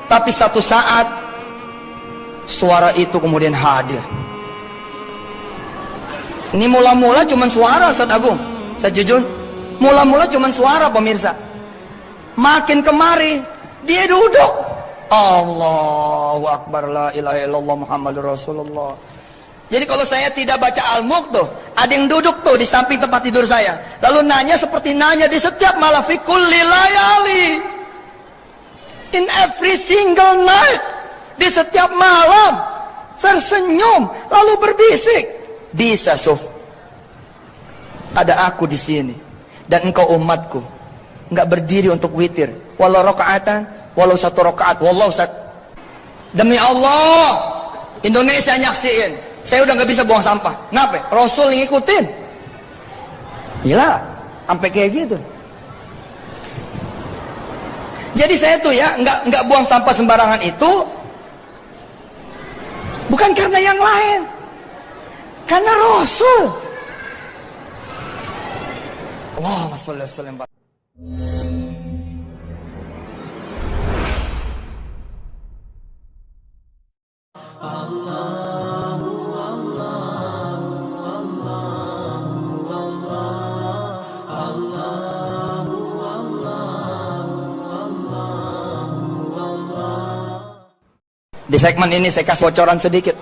Tapi satu saat suara itu kemudian hadir. Ini mula-mula cuman suara, Ustaz Agung, Ustaz Jujun. Mula-mula cuman suara, pemirsa. Makin kemari dia duduk. Allahu Akbar, la ilaha illallah Muhammadur Rasulullah. Jadi kalau saya tidak baca Al-Mulk tuh, ada yang duduk tuh di samping tempat tidur saya, lalu nanya seperti nanya di setiap malam, fi kulli layali, in every single night, di setiap malam tersenyum lalu berbisik, bisa Suf, ada aku di sini dan engkau umatku, nggak berdiri untuk witir, walau rakaatan, walau satu rakaat, walau demi Allah, Indonesia nyaksiin. Saya udah nggak bisa buang sampah. Kenapa? Rasul ngikutin. Gila, sampai kayak gitu. Jadi saya tuh ya nggak buang sampah sembarangan itu bukan karena yang lain, karena Rasul. Allahumma sholli wa sallim. Di segmen ini saya kasih bocoran sedikit.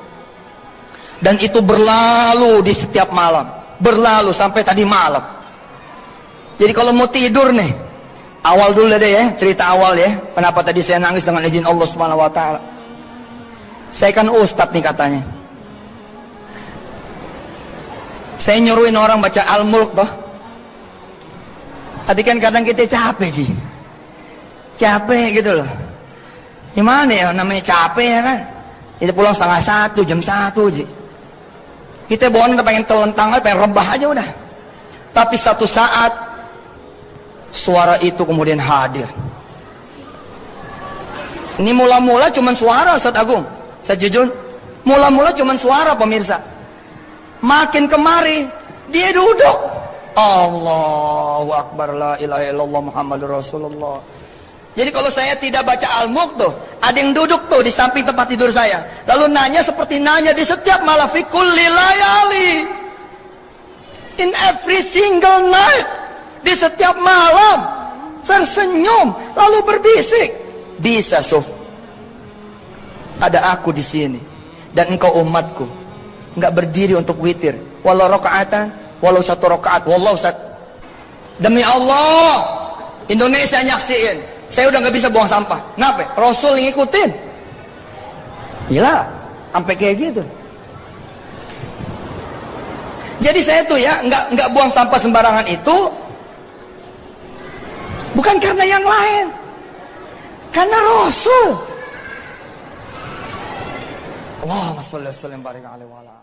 Dan itu berlalu di setiap malam. Berlalu sampai tadi malam. Jadi kalau mau tidur nih, awal dulu deh ya, cerita awal ya. Kenapa tadi saya nangis dengan izin Allah Subhanahu wa taala. Saya kan ustadz nih katanya. Saya nyuruhin orang baca Al-Mulk toh. Tapi kan kadang kita capek Ji. Capek gitu loh. Gimana ya, namanya capek ya kan. Kita pulang 12:30, jam 1 Ji. Kita bawaan udah pengen telentang, pengen rebah aja udah. Tapi satu saat suara itu kemudian hadir. Ini mula-mula cuman suara, Ustaz Agung, Ustaz Jujun. Mula-mula cuman suara, pemirsa. Makin kemari dia duduk. Allahu Akbar, la ilaha illallah Muhammadur Rasulullah. Jadi kalau saya tidak baca Al-Mulk tuh, ada yang duduk tuh di samping tempat tidur saya, lalu nanya seperti nanya di setiap malam, fi kulli layali, in every single night, di setiap malam tersenyum lalu berbisik, bisa Suf, ada aku di sini dan engkau umatku, nggak berdiri untuk witir, walau rakaatan, walau satu rakaat, walau demi Allah, Indonesia nyaksiin. Saya udah nggak bisa buang sampah. Kenapa? Rasul ngikutin. Gila, sampai kayak gitu. Jadi saya tuh ya nggak buang sampah sembarangan itu bukan karena yang lain, karena Rasul. Allahumma sholli wa sallim barik alaihi wa ala.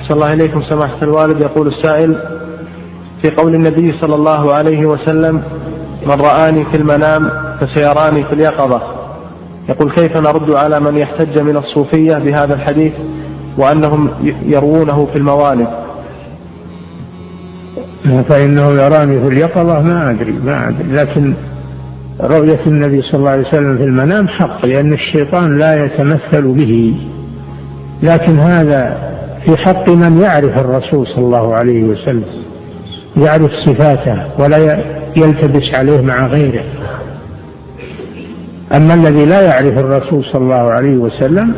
أحسن الله إليكم سماحة الوالد. يقول السائل: في قول النبي صلى الله عليه وسلم: من رآني في المنام فسيراني في اليقظة، يقول كيف نرد على من يحتج من الصوفية بهذا الحديث وأنهم يروونه في الموالد؟ فإنه يراني في اليقظة ما أدري لكن رؤية النبي صلى الله عليه وسلم في المنام حق، لأن الشيطان لا يتمثل به، لكن هذا في حق من يعرف الرسول صلى الله عليه وسلم، يعرف صفاته ولا يلتبس عليه مع غيره. أما الذي لا يعرف الرسول صلى الله عليه وسلم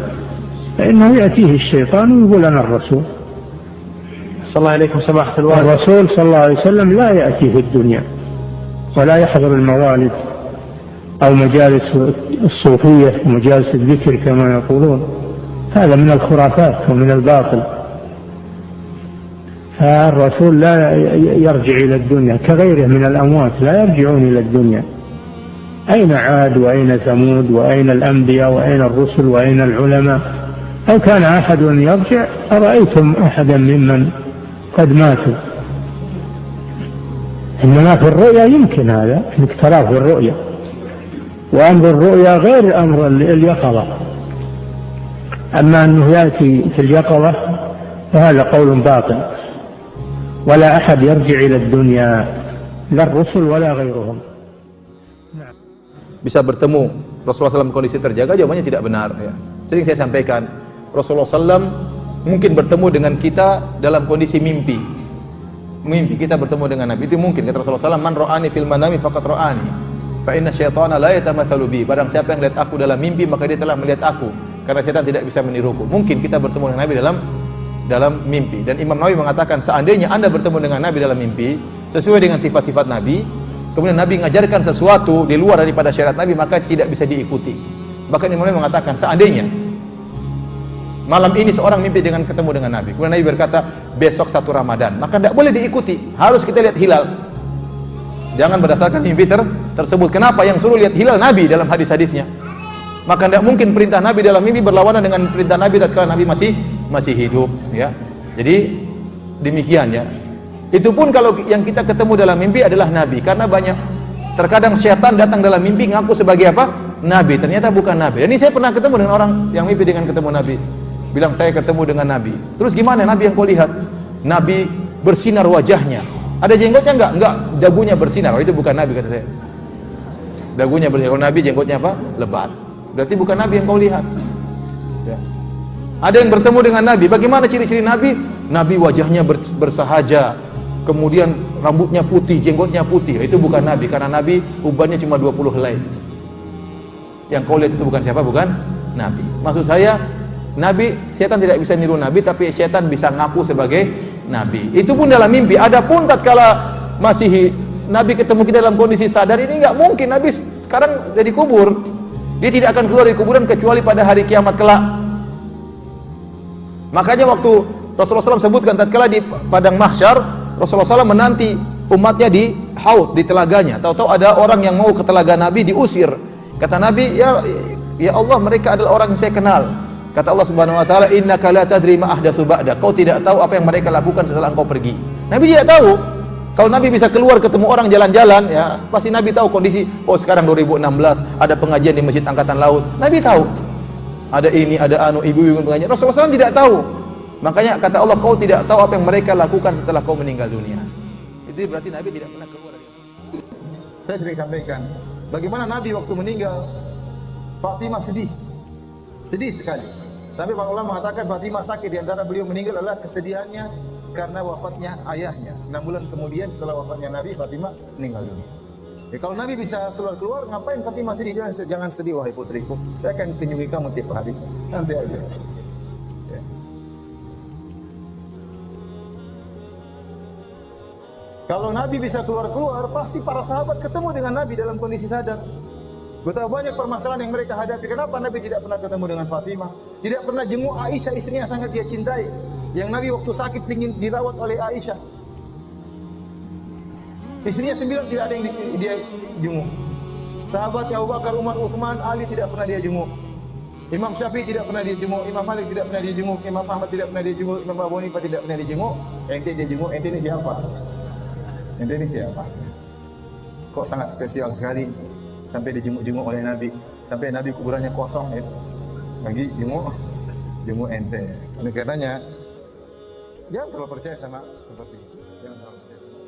فإنه يأتيه الشيطان ويقول أنا الرسول. صلى الله عليكم سماحة الوالد. الرسول صلى الله عليه وسلم لا يأتي في الدنيا ولا يحضر الموالد أو مجالس الصوفية ومجالس الذكر كما يقولون، هذا من الخرافات ومن الباطل. فالرسول لا يرجع إلى الدنيا كغيره من الأموات، لا يرجعون إلى الدنيا. أين عاد وأين ثمود وأين الأنبياء وأين الرسل وأين العلماء؟ لو كان أحد يرجع أرأيتم أحدا ممن قد ماتوا. إنما في الرؤيا يمكن هذا، انك تراه في الرؤيا، وأمر الرؤيا غير أمر اليقظة. أما أنه يأتي في اليقظة فهذا قول باطل. ولا أحد يرجع إلى الدنيا لا الرسل ولا غيرهم. Bisa bertemu Rasulullah SAW kondisi terjaga? Jawabannya tidak benar ya. Sering saya sampaikan, Rasulullah SAW mungkin bertemu dengan kita dalam kondisi mimpi. Mimpi kita bertemu dengan Nabi itu mungkin. Kata Rasulullah SAW, man ra'ani fil manami faqad ra'ani fa inna syaitana la yatamatsalu bi. Barang siapa yang melihat aku dalam mimpi maka dia telah melihat aku, karena setan tidak bisa meniruku. Mungkin kita bertemu dengan Nabi dalam mimpi. Dan Imam Nawawi mengatakan, seandainya Anda bertemu dengan Nabi dalam mimpi sesuai dengan sifat-sifat Nabi, kemudian Nabi mengajarkan sesuatu di luar daripada syariat Nabi, maka tidak bisa diikuti. Bahkan Imam Nawawi mengatakan, seandainya malam ini seorang mimpi ketemu dengan Nabi, kemudian Nabi berkata besok 1 Ramadan, maka tidak boleh diikuti. Harus kita lihat hilal. Jangan berdasarkan mimpi tersebut. Kenapa? Yang suruh lihat hilal Nabi dalam hadis-hadisnya. Maka tidak mungkin perintah Nabi dalam mimpi berlawanan dengan perintah Nabi tatkala Nabi masih hidup ya. Jadi demikian ya. Itu pun kalau yang kita ketemu dalam mimpi adalah Nabi, karena banyak terkadang syaitan datang dalam mimpi ngaku sebagai apa? Nabi, ternyata bukan Nabi. Dan ini saya pernah ketemu dengan orang yang mimpi dengan ketemu Nabi. Bilang saya ketemu dengan Nabi. Terus gimana Nabi yang kau lihat? Nabi bersinar wajahnya. Ada jenggotnya enggak? Enggak, dagunya bersinar. Oh, itu bukan Nabi kata saya. Dagunya bersinar. Kalau Nabi jenggotnya apa? Lebat. Berarti bukan Nabi yang kau lihat. Ya. Ada yang bertemu dengan Nabi. Bagaimana ciri-ciri Nabi? Nabi wajahnya bersahaja, kemudian rambutnya putih, jenggotnya putih. Itu bukan Nabi, karena Nabi ubannya cuma 20 helai. Yang kau lihat itu bukan siapa? Bukan Nabi. Maksud saya, Nabi, setan tidak bisa niru Nabi, tapi setan bisa ngaku sebagai Nabi. Itu pun dalam mimpi. Adapun tatkala masih Nabi ketemu kita dalam kondisi sadar, ini enggak mungkin. Nabi sekarang jadi kubur. Dia tidak akan keluar dari kuburan kecuali pada hari kiamat kelak. Makanya waktu Rasulullah SAW sebutkan tatkala di padang mahsyar, Rasulullah SAW menanti umatnya di haud, di telaganya. Tahu-tahu ada orang yang mau ke telaga Nabi, diusir. Kata Nabi, ya Allah, mereka adalah orang yang saya kenal. Kata Allah Subhanahu wa taala, innaka la tadri ma ahdatsu ba'da. Kau tidak tahu apa yang mereka lakukan setelah engkau pergi. Nabi tidak tahu. Kalau Nabi bisa keluar ketemu orang jalan-jalan, ya pasti Nabi tahu kondisi. Oh, sekarang 2016 ada pengajian di Masjid Angkatan Laut. Nabi tahu. Ada ini, ada ibu-ibu pengajian. Rasulullah SAW tidak tahu. Makanya kata Allah, kau tidak tahu apa yang mereka lakukan setelah kau meninggal dunia. Itu berarti Nabi tidak pernah keluar dari. Saya sering sampaikan, bagaimana Nabi waktu meninggal, Fatimah sedih sekali. Sampai para ulama mengatakan Fatimah sakit, di antara beliau meninggal adalah kesedihannya karena wafatnya ayahnya. 6 bulan kemudian setelah wafatnya Nabi, Fatimah meninggal dunia. Ya, kalau Nabi bisa keluar, ngapain Fatimah sedih? Jangan sedih wahai putriku, saya akan kunjungi kamu tiap hari. Santai aja. Ya. Kalau Nabi bisa keluar, pasti para sahabat ketemu dengan Nabi dalam kondisi sadar. Betapa banyak permasalahan yang mereka hadapi. Kenapa Nabi tidak pernah ketemu dengan Fatimah? Tidak pernah jenguk Aisyah, istrinya sangat dia cintai. Yang Nabi waktu sakit ingin dirawat oleh Aisyah. Istrinya 9 tidak ada yang dia jenguk. Sahabat Abu Bakar, Umar, Utsman, Ali tidak pernah dia jenguk. Imam Syafi'i tidak pernah dia jenguk. Imam Malik tidak pernah dia jenguk. Imam Ahmad tidak pernah dia jenguk. Imam Abu Hanifah tidak pernah dia jenguk. Ente dia jenguk. Ente ini siapa? Ente ini siapa? Kok sangat spesial sekali sampai dijenguk-jenguk oleh Nabi. Sampai Nabi kuburannya kosong ya. Lagi jenguk ente. Oleh karenanya jangan terlalu percaya sama seperti itu. Jangan terlalu percaya sama